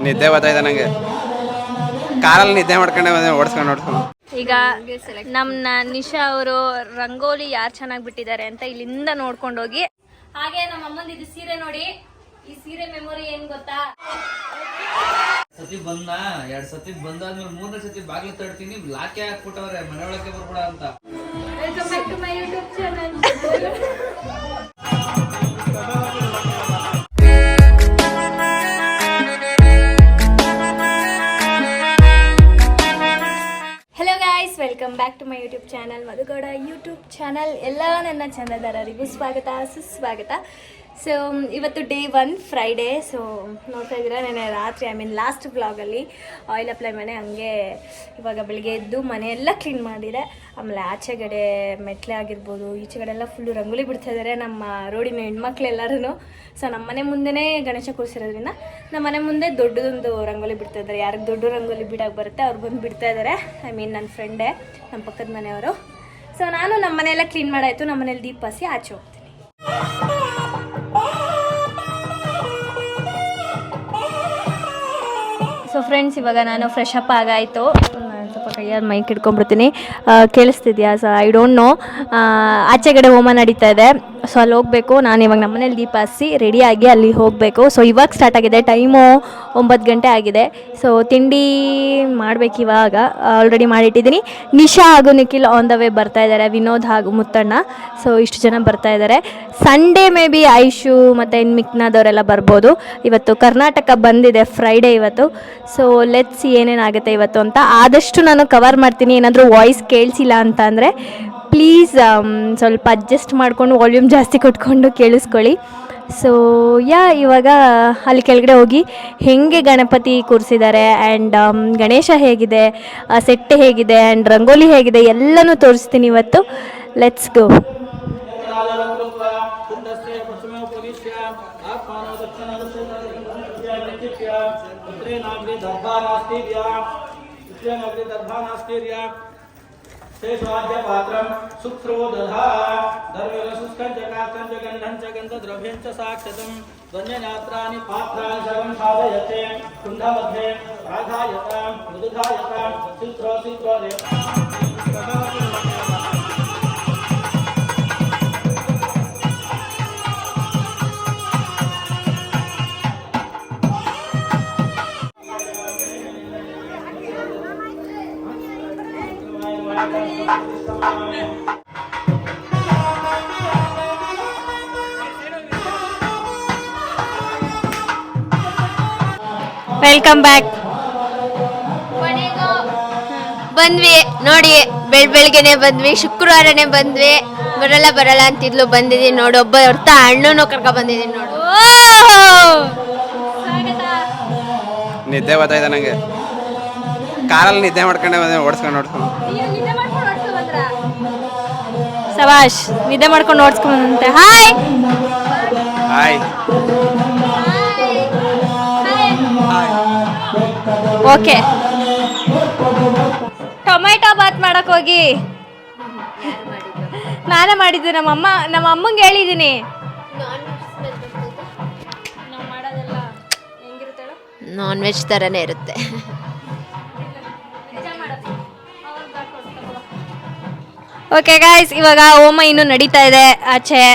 ನಿದ್ದೆ ಬರ್ತಾಯಿದೆ ನನಗೆ. ಕಾರಲ್ಲಿ ನಿದ್ದೆ ಮಾಡ್ಕೊಂಡೆ ಓಡಿಸ್ಕೊಂಡು ಈಗ ನಮ್ಮ ನಿಶಾ ಅವರು ರಂಗೋಲಿ ಯಾರು ಚೆನ್ನಾಗಿ ಬಿಟ್ಟಿದ್ದಾರೆ ಅಂತ ಇಲ್ಲಿಂದ ನೋಡ್ಕೊಂಡು ಹೋಗಿ. ಹಾಗೆ ನಮ್ಮ ಅಮ್ಮಂದು ಇದು ಸೀರೆ ನೋಡಿ. ಈ ಸೀರೆ ಮೆಮೊರಿ ಏನ್ ಗೊತ್ತಾ, ಸತಿ ಬಂದ 2 ಸತಿ ಬಂದಾದ್ಮೇಲೆ 3ನೇ ಸತಿ ಬಾಗ್ಲು ತಡ್ತೀನಿ, ಲಾಕೆ ಹಾಕ್ಬಿಟ್ಟವ್ರೆ ಮನೆ ಒಳಕ್ಕೆ ಬರ್ಬೇಡ ಅಂತ. Welcome back to my YouTube channel. Welcome back to my YouTube channel, Madhugowda YouTube channel. ಎಲ್ಲ ನನ್ನ ಚಂದದಾರರಿಗೂ ಸ್ವಾಗತ ಸುಸ್ವಾಗತ. ಸೊ ಇವತ್ತು ಡೇ 1 ಫ್ರೈಡೇ. ಸೊ ನೋಡ್ತಾ ಇದ್ದೀರಾ, ನೆನೆ ರಾತ್ರಿ ಲಾಸ್ಟ್ ವ್ಲಾಗಲ್ಲಿ ಆಯಿಲ್ ಅಪ್ಲೈ ಮಾಡಿ ಹಂಗೆ ಇವಾಗ ಬೆಳಿಗ್ಗೆ ಎದ್ದು ಮನೆಯೆಲ್ಲ ಕ್ಲೀನ್ ಮಾಡಿದೆ. ಆಮೇಲೆ ಆಚೆಗಡೆ ಮೆಟ್ಲೆ ಆಗಿರ್ಬೋದು, ಈಚೆಗಡೆ ಎಲ್ಲ ಫುಲ್ಲು ರಂಗೋಲಿ ಬಿಡ್ತಾ ಇದ್ದಾರೆ ನಮ್ಮ ರೋಡಿನ ಹೆಣ್ಮಕ್ಳು ಎಲ್ಲರೂ. ಸೊ ನಮ್ಮ ಮನೆ ಮುಂದೆನೇ ಗಣೇಶ ಕೂರಿಸಿರೋದ್ರಿಂದ ನಮ್ಮ ಮನೆ ಮುಂದೆ ದೊಡ್ಡದೊಂದು ರಂಗೋಲಿ ಬಿಡ್ತಾ ಇದ್ದಾರೆ. ಯಾರಿಗೆ ದೊಡ್ಡ ರಂಗೋಲಿ ಬಿಡೋಕೆ ಬರುತ್ತೆ ಅವ್ರು ಬಂದು ಬಿಡ್ತಾ ಇದ್ದಾರೆ. ನನ್ನ ಫ್ರೆಂಡೇ, ನಮ್ಮ ಪಕ್ಕದ ಮನೆಯವರು. ಸೊ ನಾನು ನಮ್ಮ ಮನೆಯೆಲ್ಲ ಕ್ಲೀನ್ ಮಾಡಾಯಿತು. ನಮ್ಮ ಮನೇಲಿ ದೀಪ ಹಚ್ಚಿ ಆಚೆ ಹೋಗ್ತೀನಿ. ಸೊ ಫ್ರೆಂಡ್ಸ್, ಇವಾಗ ನಾನು ಫ್ರೆಶ್ ಅಪ್ ಆಗಾಯಿತು. ಸ್ವಲ್ಪ ಕೈಯಲ್ಲಿ ಮೈಕ್ ಹಿಡ್ಕೊಂಡ್ಬಿಡ್ತೀನಿ. ಕೇಳಿಸ್ತಿದ್ಯಾ? So I don't know. ಆಚೆಗಡೆ ಹೋಮ ನಡೀತಾ ಇದೆ. ಸೊ ಅಲ್ಲಿ ಹೋಗಬೇಕು. ನಾನು ಇವಾಗ ನಮ್ಮ ಮನೇಲಿ ದೀಪ ಹಚ್ಚಿ ರೆಡಿಯಾಗಿ ಅಲ್ಲಿ ಹೋಗಬೇಕು. ಸೊ ಇವಾಗ ಸ್ಟಾರ್ಟ್ ಆಗಿದೆ. ಟೈಮು 9 ಗಂಟೆ ಆಗಿದೆ. ಸೊ ತಿಂಡಿ ಮಾಡಬೇಕು ಇವಾಗ. ಆಲ್ರೆಡಿ ಮಾಡಿಟ್ಟಿದ್ದೀನಿ. ನಿಶಾ ಹಾಗೂ ನಿಖಿಲ್ ಆನ್ ದ ವೇ ಬರ್ತಾ ಇದ್ದಾರೆ, ವಿನೋದ್ ಹಾಗೂ ಮುತ್ತಣ್ಣ. ಸೊ ಇಷ್ಟು ಜನ ಬರ್ತಾ ಇದ್ದಾರೆ. ಸಂಡೇ ಮೇ ಬಿ ಐಶು ಮತ್ತು ಮಿಕ್ನಾದವರೆಲ್ಲ ಬರ್ಬೋದು. ಇವತ್ತು ಕರ್ನಾಟಕ ಬಂದಿದೆ, ಫ್ರೈಡೇ ಇವತ್ತು. ಸೊ ಲೆಟ್ಸ್ ಏನೇನಾಗುತ್ತೆ ಇವತ್ತು ಅಂತ. ಆದಷ್ಟು ನಾನು ಕವರ್ ಮಾಡ್ತೀನಿ. ಏನಾದರೂ ವಾಯ್ಸ್ ಕೇಳಿಸಿಲ್ಲ ಅಂತ ಅಂದರೆ ಪ್ಲೀಸ್ ಸ್ವಲ್ಪ ಅಡ್ಜಸ್ಟ್ ಮಾಡಿಕೊಂಡು ವಾಲ್ಯೂಮ್ ಜಾಸ್ತಿ ಕೊಟ್ಕೊಂಡು ಕೇಳಿಸ್ಕೊಳ್ಳಿ. ಸೊ ಇವಾಗ ಅಲ್ಲಿ ಕೆಳಗಡೆ ಹೋಗಿ ಹೇಗೆ ಗಣಪತಿ ಕೂರಿಸಿದ್ದಾರೆ ಆ್ಯಂಡ್ ಗಣೇಶ ಹೇಗಿದೆ, ಸೆಟ್ ಹೇಗಿದೆ ಆ್ಯಂಡ್ ರಂಗೋಲಿ ಹೇಗಿದೆ ಎಲ್ಲನೂ ತೋರಿಸ್ತೀನಿ ಇವತ್ತು. Let's go. शेषवाद्यपात्रं सुप्रो दधा दर्वरसुस्कञ्च गन्धं च गन्धद्रव्यं च साक्षतं ध्वन्ययात्राणि पात्राणि सर्वं साधयते कुण्डमध्ये राधायतां मृदुधायतां चित्रो ವೆಲ್ಕಮ್ ಬ್ಯಾಕ್. ಬಂದ್ವಿ ನೋಡಿ, ಬೆಳಗ್ಗೆನೆ ಬಂದ್ವಿ, ಶುಕ್ರವಾರನೇ ಬಂದ್ವಿ. ಬರಲ್ಲ ಅಂತಿದ್ಲು, ಬಂದಿದ್ದೀನಿ ನೋಡು. ಒಬ್ಬ ಹೊರ್ತ ಹಣ್ಣು ಕರ್ಕ ಬಂದಿದ್ದೀನಿ ನೋಡು. ನಿದ್ದೆ ಬರ್ತಾಯಿದೆ ನನಗೆ. ಕಾರಲ್ಲಿ ನಿದ್ದೆ ಮಾಡ್ಕೊಂಡೆ ಓಡಿಸ್ಕೊಂಡು ಸವಾಶ್, ನಿದ್ದೆ ಮಾಡ್ಕೊಂಡು ಓಡಿಸ್ಕೊಂಡೆ. Hi hi. Okay. Tomato bath ಮಾಡಕ್ ಹೋಗಿ ನಾನೇ ಮಾಡಿದ್ದು. ನಮ್ಮ ಅಮ್ಮಂಗೆ ಹೇಳಿದ್ದೀನಿ. ನಾನ್ ವೆಜ್ ಥರನೇ ಇರುತ್ತೆ. ಓಕೆ ಗಾಯ್ಸ್, ಇವಾಗ ಹೋಮ ಇನ್ನೂ ನಡೀತಾ ಇದೆ ಆಚೆ.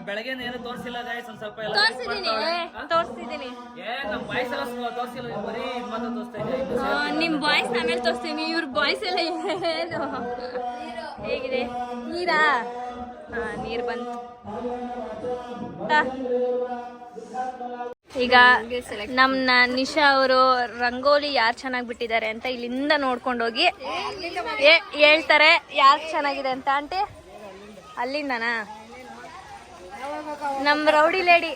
ಬೆಳಗ್ಗೆ ಏನು ತೋರಿಸಿಲ್ಲ ಗೈಸ್, ಒಂದು ಸ್ವಲ್ಪ ಎಲ್ಲ ತೋರಿಸ್ತಿದ್ದೀನಿ. ನಮ್ಮ ವಾಯ್ಸ್ ಎಲ್ಲ ತೋರಿಸಿಲ್ಲ, ಬರೀ ಮಾತ್ರ ತೋರಿಸ್ತಾ ಇದ್ದೀವಿ. ನಿಮ್ಮ ವಾಯ್ಸ್ ಆಮೇಲೆ ತೋರಿಸ್ತೀನಿ. ಇವ್ರ ವಾಯ್ಸ್ ಎಲ್ಲ ಏನು ಹೇಗಿದೆ? ನೀರಾ? ನೀರು ಬಂತು. ಈಗ ನಮ್ಮ ನಿಶಾ ಅವರು ರಂಗೋಲಿ ಯಾರು ಚೆನ್ನಾಗಿ ಬಿಟ್ಟಿದ್ದಾರೆ ಅಂತ ಇಲ್ಲಿಂದ ನೋಡ್ಕೊಂಡು ಹೋಗಿ ಹೇಳ್ತಾರೆ ಯಾರು ಚೆನ್ನಾಗಿದೆ ಅಂತ. ಆಂಟಿ ಅಲ್ಲಿಂದನಾ? ನಮ್ಮ ರೌಡಿ ಲೇಡಿ.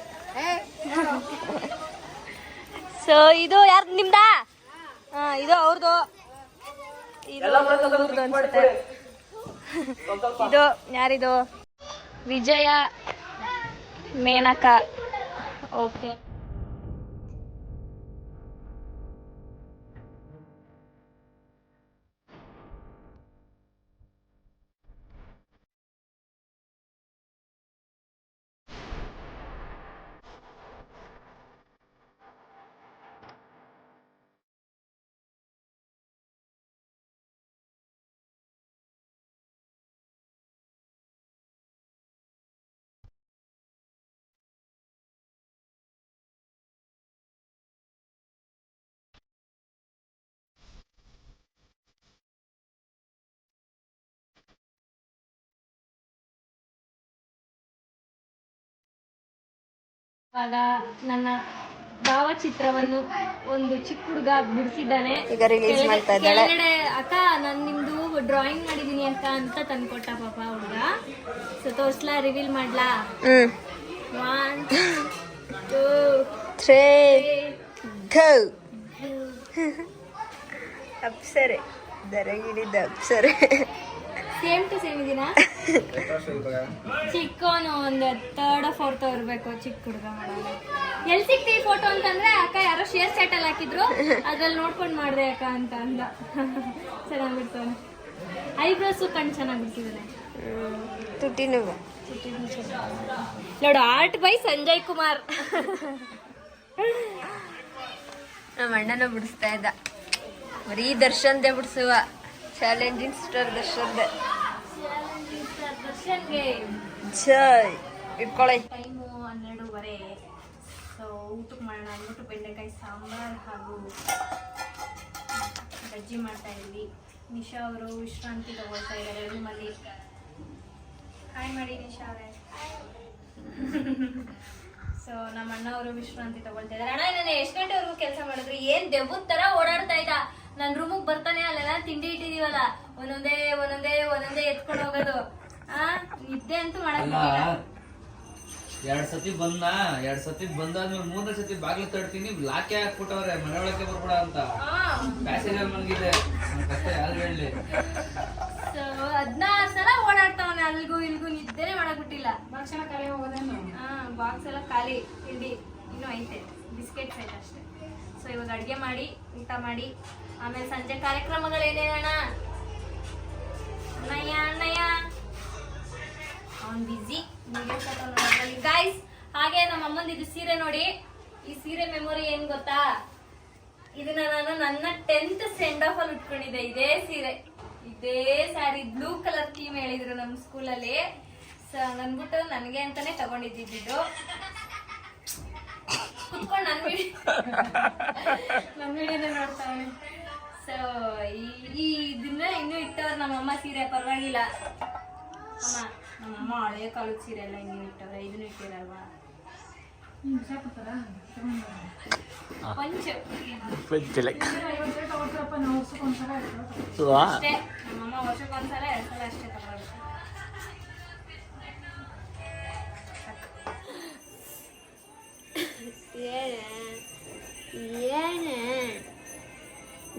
ಸೊ ಇದು ಯಾರು ನಿಮ್ದಾ? ಇದು ಅವ್ರದ್ದು. ಇದು ಇವ್ರದ್ದು ಅನ್ಸುತ್ತೆ. ಇದು ಯಾರಿದು? ವಿಜಯ ಮೇನಕ. ಓಕೆ. ಇವಾಗ ನನ್ನ ಭಾವಚಿತ್ರವನ್ನು ಒಂದು ಚಿಕ್ಕ ಹುಡುಗ ಬಿಡಿಸಿದ್ದಾನೆ. ಈಗ ರಿಲೀಸ್ ಮಾಡ್ತಾ ಇದ್ದಾಳೆ. ಕೆಳಗಡೆ ಅಕ್ಕ ನಾನು ನಿಮ್ದು ಡ್ರಾಯಿಂಗ್ ಮಾಡಿದೀನಿ ಅಂತ ತಂದ್ಕೊಟ್ಟ ಪಾಪ ಹುಡುಗ. ಸೊ ತೋರ್ಸ್ಲಾ, ರಿವೀಲ್ ಮಾಡ್ಲಾ? 1 2 3 ಗೋ. ಅಪ್ಸರೆ ದರಗಿಳಿದ ಅಪ್ಸರೆ. ಸೇಮ್ ಟು ಸೇಮ್ ಇದೀನಾ? ಚಿಕ್ಕವನು ಒಂದು 3rd or 4th ಇರ್ಬೇಕು, ಚಿಕ್ಕ ಹುಡುಗ ಮಾಡೋದು. ಎಲ್ಲಿ ಸಿಕ್ತಿ ಫೋಟೋ ಅಂತಂದ್ರೆ ಅಕ್ಕ ಯಾರೋ ಶೇರ್ ಚಾಟ್ ಅಲ್ಲಿ ಹಾಕಿದ್ರು, ಅದ್ರಲ್ಲಿ ನೋಡ್ಕೊಂಡು ಮಾಡ್ದೆ ಅಕ್ಕ ಅಂತ ಅಂದ. ಚೆನ್ನಾಗಿ ಬಿಡ್ತಾನೆ. ಐಬ್ರೋಸು ಕಣ್ಣು ಚೆನ್ನಾಗಿ ಬಿಡ್ತಿದ್ದಾನೆ. ತುಟಿನೂ ನೋಡು, ಆರ್ಟ್ ಬೈ ಸಂಜಯ್ ಕುಮಾರ್. ನಮ್ಮ ಅಣ್ಣನ ಬಿಡಿಸ್ತಾ ಇದ್ದ. ಬರೀ ದರ್ಶನ್ದೆ ಬಿಡಿಸುವ. Challenging star ದರ್ಶನ್ದೆ. ಜೈ ಇಟ್ಕೊಳ್ಳಿ. ಟೈಮು 12:30. ಸೊ ಊಟಕ್ಕೆ ಮಾಡೋಣ ಅಂದ್ಬಿಟ್ಟು ಬೆಂಡೆಕಾಯಿ ಸಾಂಬಾರ್ ಹಾಗೂ ಬಜ್ಜಿ ಮಾಡ್ತಾ ಇದ್ವಿ. ನಿಶಾ ಅವರು ವಿಶ್ರಾಂತಿ ತಗೊಳ್ತಾ ಇದ್ದಾರೆ ರೂಮಲ್ಲಿ. ಹಾಯ್ ಮಾಡಿ ನಿಶಾ ಅವರೇ. ಸೊ ನಮ್ಮ ಅಣ್ಣವರು ವಿಶ್ರಾಂತಿ ತಗೊಳ್ತಾ ಇದ್ದಾರೆ. ಅಣ್ಣ ನಾನು ಎಷ್ಟು ಗಂಟೆವರೆಗೂ ಕೆಲಸ ಮಾಡಿದ್ರಿ? ಏನ್ ದೆವ್ವದ ತರ ಓಡಾಡ್ತಾ ಇದ್ದ. ನನ್ನ ರೂಮಿಗೆ ಬರ್ತಾನೆ, ಅಲ್ಲೆಲ್ಲ ತಿಂಡಿ ಇಟ್ಟಿದೀವಲ್ಲ, ಒಂದೊಂದೇ ಎತ್ಕೊಂಡು ಹೋಗೋದು. ನಿದ್ದೆ ಅಂತೂ ಮಾಡಲ್ಲ. 2 ಸತಿ ಬಂದಾದ್ಮೇಲೆ 3ನೇ ಸತಿ ಬಾಗ್ಲು ತಡ್ತೀನಿ, ಲಾಕೆ ಹಾಕ್ಬಿಟ್ಟವ್ರೆ ಮನೆ ಒಳಕ್ಕೆ ಬರ್ಬೇಡ ಅಂತ. ಪ್ಯಾಸೇಜರ್ ಮನ್ಗಿದೆ, ಕಷ್ಟ ಯಾರು ಹೇಳಿ. ಸೊ 16 ಸಲ ಓಡಾಡ್ತಾವನೆ ಅಲ್ಗೂ ಇಲ್ಗೂ, ನಿದ್ದೆನೆ ಮಾಡಕ್ ಬಿಟ್ಟಿಲ್ಲ. ಬಾಕ್ಸ್ ಎಲ್ಲ ಖಾಲಿ. ತಿಂಡಿ ಇನ್ನೂ ಐತೆ, ಬಿಸ್ಕೆಟ್ಸ್ ಐತೆ ಅಷ್ಟೇ. ಸೊ ಇವಾಗ ಅಡ್ಗೆ ಮಾಡಿ ಊಟ ಮಾಡಿ ಆಮೇಲೆ ಸಂಜೆ ಕಾರ್ಯಕ್ರಮಗಳೇನೇನಣ್ಣ? ಅಣ್ಣಯ್ಯ ಅವ್ನು ಬಿಸಿ ನೋಡೋದ್ರಲ್ಲಿ ಗೈಸ್. ಹಾಗೆ ನಮ್ಮ ಅಮ್ಮಂದು ಇದು ಸೀರೆ ನೋಡಿ. ಈ ಸೀರೆ ಮೆಮೊರಿ ಏನ್ ಗೊತ್ತಾ? ಇದನ್ನ ನಾನು ನನ್ನ 10th ಸೆಂಡ್ ಆಫ್ ಅಲ್ಲಿ ಉಟ್ಕೊಂಡಿದ್ದೆ. ಇದೇ ಸ್ಯಾರಿ ಬ್ಲೂ ಕಲರ್ ಥೀಮ್ ಹೇಳಿದ್ರು ನಮ್ಮ ಸ್ಕೂಲಲ್ಲಿ. ಸೊ ನನ್ಬಿಟ್ಟು ನನಗೆ ಅಂತಾನೆ ತಗೊಂಡಿದ್ದು. ಕುತ್ಕೊಂಡು ನನ್ನ ವಿಡಿಯೋನೇ ನೋಡ್ತಾವೆ. ಸೊ ಇದನ್ನ ಇನ್ನೂ ಇಟ್ಟವ್ರು ನಮ್ಮಮ್ಮ ಸೀರೆ. ಪರವಾಗಿಲ್ಲ ಅಮ್ಮ, ನಮ್ಮಮ್ಮ ಹಳೆಯ ಕಾಲದ ಸೀರೆ ಎಲ್ಲ ಹಿಂಗೆ ಇಟ್ಟವ್ರೆ. ಇದನ್ನು ಇಟ್ಟಿರಲ್ವಾ? ಪಂಚ್ ಅಷ್ಟೇ. ನಮ್ಮಮ್ಮ ವರ್ಷಕ್ಕೊಂದ್ಸಲ 2 ಸಲ ಅಷ್ಟೇ ತಗೊಳ್ಳೋದು.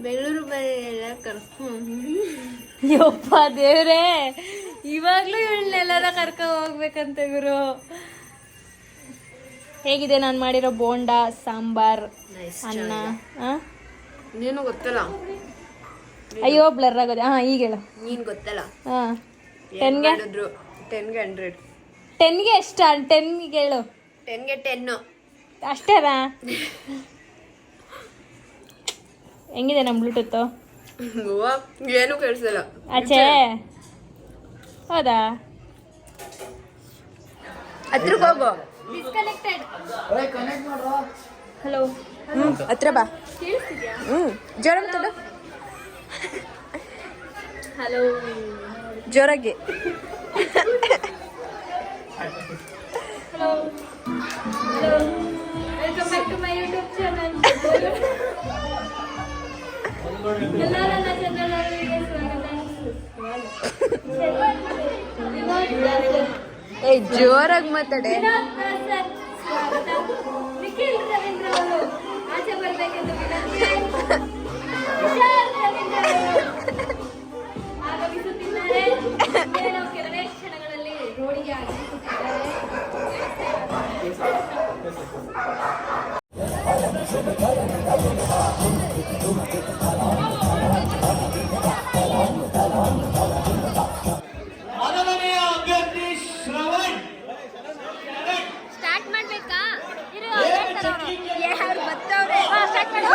ಬೆಂಗಳೂರು ಬರೆಲ್ಲ ಕರ್ಕೊಂಡು ಯಪ್ಪ ದೇವ್ರೆ, ಇವಾಗ್ಲೂ ಇವಳನ್ನೆಲ್ಲರ ಕರ್ಕೊ ಹೋಗ್ಬೇಕಂತ ಗುರು. ಹೇಗಿದೆ ನಾನು ಮಾಡಿರೋ ಬೋಂಡ, ಸಾಂಬಾರ್, ಅನ್ನ? ನೀನು ಗೊತ್ತಲ್ಲ. ಅಯ್ಯೋ ಬ್ಲರ್ ಆಗೋದೆ. ಈಗ ಹೇಳು. ನೀನ್ ಗೊತ್ತಲ್ಲ. 10ಗೆ 100. 10ಗೆ ಎಷ್ಟ? 10ಗೆ ಹೇಳು. 10ಗೆ 10 ಅಷ್ಟೇನಾ? ಹೆಂಗಿದೆ ನಮ್ಮ ಬ್ಲೂಟೂತ್? ಏನು ಕೇಳಿಸಲ್ಲ ಆಚೆ. ಹೌದಾ? ಹತ್ರಕ್ಕೆ ಹೋಗು. ಡಿಸ್ಕನೆಕ್ಟೆಡ್. ಹಲೋ, ಹತ್ರ ಬಾ. ಕೇಳಿಸ್ತಿದ್ಯಾ? ಜೋರ ಮಾತಾಡು. ಹಲೋ, ಜೋರಾಗಿ. Hello, welcome back to my YouTube channel. ಎಲ್ಲರ ನನ್ನ ಚಾನಲ್ಗೆ ಏ ಜೋರಾಗಿ ಮಾತಾಡೆ. ಸ್ವಾಗತ. ನಿಖಿಲ್ ರವೀಂದ್ರ ಅವರು ಆಚೆ ಬರ್ಬೇಕೆಂದು ವಿನಂತಿ. ವಿಶಾಲ್ ರವೀಂದ್ರ ಅವರು ಆಗಮಿಸುತ್ತಿದ್ದಾರೆ. ನಾವು ಕೆಲವೇ ಕ್ಷಣಗಳಲ್ಲಿ ರೋಡಿಗೆ ಆಗಮಿಸುತ್ತಿದ್ದಾರೆ. ಸ್ಟಾರ್ಟ್ ಮಾಡ್ಬೇಕಾ? ಯಾರು ಬರ್ತಾವ್ರೆ? ಸ್ಟಾರ್ಟ್ ಮಾಡು.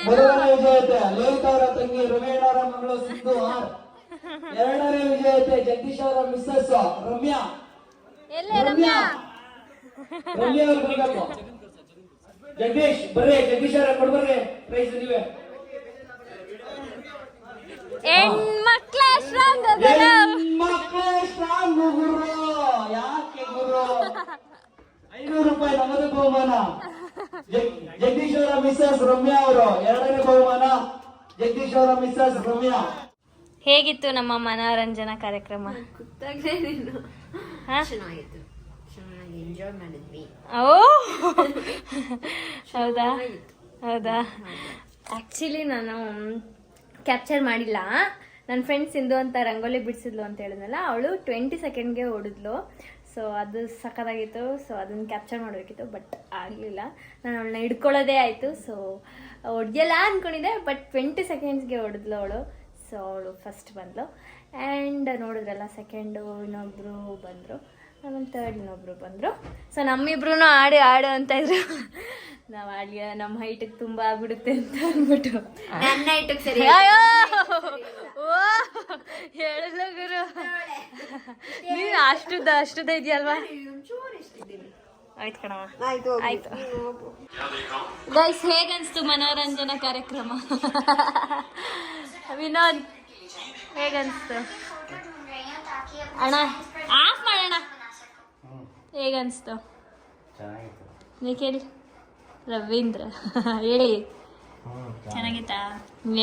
ಮೊದಲನೇ ವಿಜೇತೆ ಲಲಿತಾ ಅವರ ತಂಗಿ ರಮೇಶ್ ಅವರ ಮಗಳು ಸಿದ್ದು ಆರ್. ಎರಡನೇ ವಿಜೇತೆ ಜಗದೀಶ್ ಅವರ ಮಿಸ್ಸಸ್ ರಮ್ಯಾ. ರಮ್ಯಾ ಅವ್ರು ಬರ್ಬೇಕು. ಜಗದೀಶ್ ಬರ್ರಿ, ಜಗದೀಶ್ ಅವರ ಕೊಡ್ಬರ್ರಿ ಪ್ರೈಸ್ ನೀವೇ. ಹೆಣ್ಮಕ್ಳ ಸ್ಟ್ರಾಂಗ್ ಮಕ್ಕಳೇ ಸ್ಟ್ರಾಂಗ್ ಗುರು. ಯಾಕೆ ಗುರು? 500 ರೂಪಾಯಿ ನಗದು ಬಹುಮಾನ ಜಗದೀಶ್ ಅವರ ಮಿಸ್ಸಸ್ ರಮ್ಯಾ ಅವರು. ಎರಡನೇ ಬಹುಮಾನ ಜಗದೀಶ್ ಅವರ ಮಿಸ್ಸಸ್ ರಮ್ಯಾ. ಹೇಗಿತ್ತು ನಮ್ಮ ಮನೋರಂಜನಾ ಕಾರ್ಯಕ್ರಮ? ಹಾ? ಚೆನ್ನಾಗಿತ್ತು, ಚೆನ್ನಾಗಿ ಎಂಜಾಯ್ ಮಾಡಿದ್ವಿ. ಓ ಹೌದಾ ಹೌದಾ ಆ್ಯಕ್ಚುಲಿ ನಾನು ಕ್ಯಾಪ್ಚರ್ ಮಾಡಿಲ್ಲ. ನನ್ನ ಫ್ರೆಂಡ್ ಸಿಂಧು ಅಂತ ರಂಗೋಲಿ ಬಿಡಿಸಿದ್ಲು ಅಂತ ಹೇಳಿದ್ನಲ್ಲ, ಅವಳು 20 ಸೆಕೆಂಡ್ಗೆ ಓಡಿದ್ಲು. ಸೊ ಅದು ಸಖತ್ತಾಗಿತ್ತು. ಸೊ ಅದನ್ನು ಕ್ಯಾಪ್ಚರ್ ಮಾಡಬೇಕಿತ್ತು, ಬಟ್ ಆಗಲಿಲ್ಲ. ನಾನು ಅವಳನ್ನ ಹಿಡ್ಕೊಳ್ಳೋದೇ ಆಯಿತು. ಸೊ ಹೊಡೆಯಲ್ಲ ಅಂದ್ಕೊಂಡಿದ್ದೆ, ಬಟ್ 20 ಸೆಕೆಂಡ್ಸ್ಗೆ ಹೊಡೆದ್ಲು ಅವಳು. ಸೊ ಅವಳು ಫಸ್ಟ್ ಬಂದಳು. ಆ್ಯಂಡ್ ನೋಡಿದ್ರಲ್ಲ, ಸೆಕೆಂಡು ಇನ್ನೊಬ್ಬರು ಬಂದರು, ಆಮೇಲೆ ಥರ್ಡ್ ಇನ್ನೊಬ್ಬರು ಬಂದರು. ಸೊ ನಮ್ಮಿಬ್ರು ಆಡು ಅಂತ ಇದ್ರು. ನಾವು ಆಡಿ ನಮ್ಮ ಹೈಟಿಗೆ ತುಂಬ ಆಗ್ಬಿಡುತ್ತೆ ಅಂತ ಅಂದ್ಬಿಟ್ಟು ನನ್ನ ಐಟಕ್ಕೆ ಸರಿ ಹೇಳಿಲ್ಲ ಗುರು. ನೀವು ಅಷ್ಟುದ ಇದೆಯಲ್ವಾ? ಆಯ್ತು ಕಣವ, ಆಯ್ತು. ಗೈಸ್, ಹೇಗನ್ಸ್ತು ಮನೋರಂಜನಾ ಕಾರ್ಯಕ್ರಮ? ವಿನೋದ್, ಹೇಗನ್ಸ್ತು ಅಣ್ಣ? ಆಫ್ ಮಾಡೋಣ. ಹೇಗನ್ಸ್ತು? ನಿಖಿಲ್, ರವೀಂದ್ರ ಹೇಳಿ. ಚೆನ್ನಾಗಿತ್ತಾ?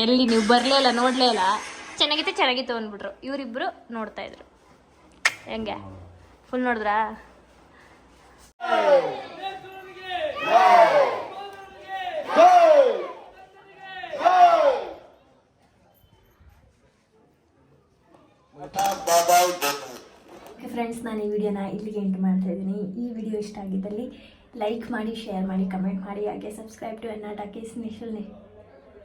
ಎಲ್ಲಿ ನೀವು ಬರಲೇ ಇಲ್ಲ, ನೋಡಲೇ ಇಲ್ಲ. ಚೆನ್ನಾಗಿತ್ತು ಅಂದ್ಬಿಟ್ರು. ಇವರಿಬ್ಬರು ನೋಡ್ತಾ ಇದ್ರು. ಹೆಂಗೆ ಫುಲ್ ನೋಡಿದ್ರಾ? ಫ್ರೆಂಡ್ಸ್, ನಾನು ಈ ವಿಡಿಯೋನ ಇಲ್ಲಿಗೆ ಎಂಡ್ ಮಾಡ್ತಾ ಇದ್ದೀನಿ. ಈ ವಿಡಿಯೋ ಇಷ್ಟ ಆಗಿದ್ದಲ್ಲಿ ಲೈಕ್ ಮಾಡಿ, ಶೇರ್ ಮಾಡಿ, ಕಮೆಂಟ್ ಮಾಡಿ. ಹಾಗೆ subscribe to N Talkies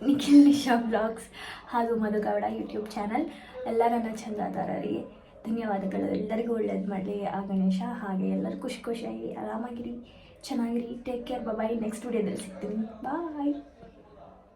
Nikhil Nisha Blogs ಹಾಗೂ ಮಧುಗೌಡ ಯೂಟ್ಯೂಬ್ ಚಾನಲ್. ಎಲ್ಲ ನನ್ನ ಚಂದಾದಾರರಿಗೆ ಧನ್ಯವಾದಗಳು. ಎಲ್ಲರಿಗೂ ಒಳ್ಳೇದು ಮಾಡಲಿ ಆ ಗಣೇಶ. ಹಾಗೆ ಎಲ್ಲರೂ ಖುಷಿಯಾಗಿ ಆರಾಮಾಗಿರಿ, ಚೆನ್ನಾಗಿರಿ. Take care. ಬಾಯ್. ನೆಕ್ಸ್ಟ್ ವಿಡಿಯೋದಲ್ಲಿ ಸಿಗ್ತೀನಿ. ಬಾಯ್.